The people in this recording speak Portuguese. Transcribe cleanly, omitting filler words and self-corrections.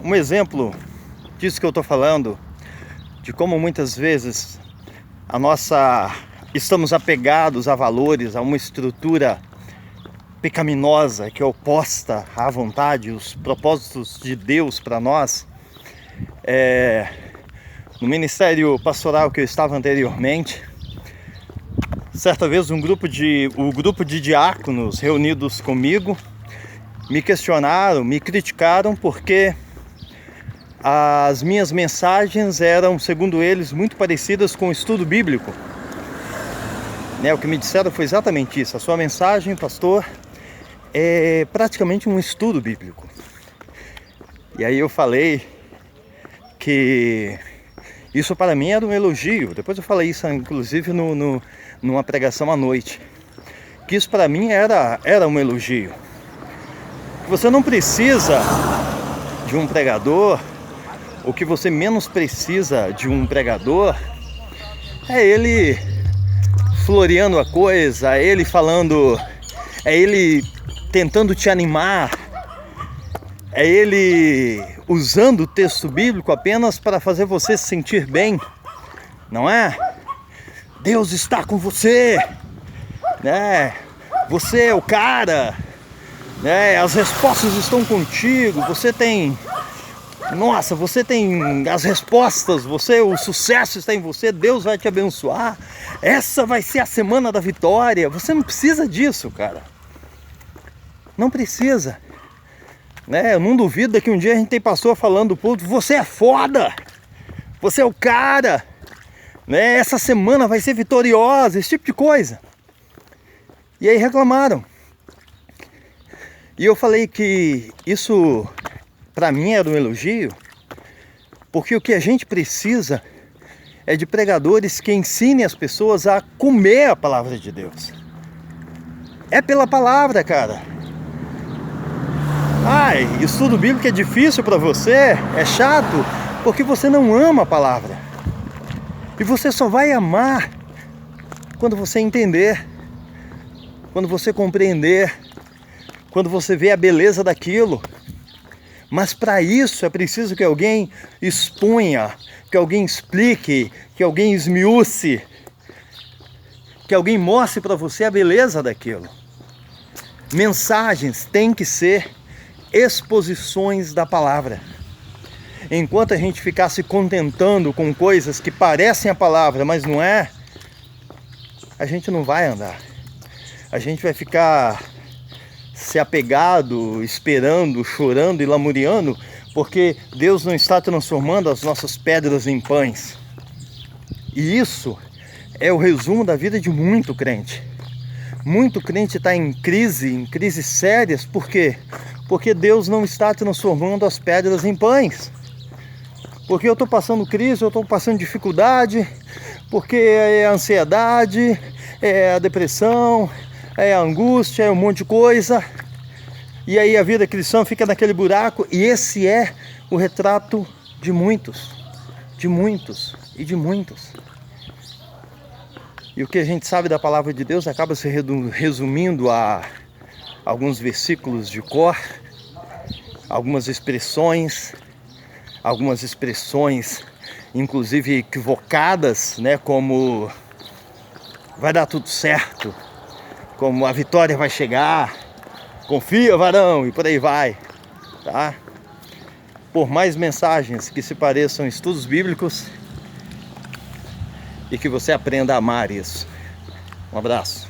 Um exemplo disso que eu estou falando, de como muitas vezes estamos apegados a valores, a uma estrutura pecaminosa que é oposta à vontade, os propósitos de Deus para nós. No ministério pastoral que eu estava anteriormente, certa vez o grupo de diáconos reunidos comigo me questionaram, me criticaram porque as minhas mensagens eram, segundo eles, muito parecidas com o estudo bíblico. O que me disseram foi exatamente isso: a sua mensagem, pastor, é praticamente um estudo bíblico. E aí eu falei que isso para mim era um elogio. Depois eu falei isso inclusive numa pregação à noite, que isso para mim era um elogio. Você não precisa de um pregador. O que você menos precisa de um pregador é ele floreando a coisa, é ele falando, é ele tentando te animar, é ele usando o texto bíblico apenas para fazer você se sentir bem, não é? Deus está com você, né? Você é o cara, né? As respostas estão contigo, você tem as respostas, o sucesso está em você, Deus vai te abençoar, essa vai ser a semana da vitória. Você não precisa disso, cara. Não precisa, né? Eu não duvido que um dia a gente tem pastor falando do público: você é foda, você é o cara, né? Essa semana vai ser vitoriosa, esse tipo de coisa. E aí reclamaram. E eu falei que isso para mim era um elogio, porque o que a gente precisa é de pregadores que ensinem as pessoas a comer a palavra de Deus. É pela palavra, cara. Estudo bíblico é difícil para você, é chato, porque você não ama a palavra. E você só vai amar quando você entender, quando você compreender, quando você vê a beleza daquilo. Mas para isso é preciso que alguém exponha, que alguém explique, que alguém esmiúce, que alguém mostre para você a beleza daquilo. Mensagens têm que ser exposições da palavra. Enquanto a gente ficar se contentando com coisas que parecem a palavra, mas não é, a gente não vai andar. A gente vai ficar se apegado, esperando, chorando e lamuriando, porque Deus não está transformando as nossas pedras em pães. E isso é o resumo da vida de muito crente. Muito crente está em crises sérias. Por quê? Porque Deus não está transformando as pedras em pães. Porque eu estou passando crise, eu estou passando dificuldade, porque é a ansiedade, é a depressão, é a angústia, é um monte de coisa. E aí a vida cristã fica naquele buraco. E esse é o retrato de muitos. De muitos e de muitos. E o que a gente sabe da palavra de Deus acaba se resumindo a alguns versículos de cor, algumas expressões inclusive equivocadas, né? Como vai dar tudo certo, como a vitória vai chegar, confia, varão, e por aí vai, tá? Por mais mensagens que se pareçam estudos bíblicos, e que você aprenda a amar isso. Um abraço.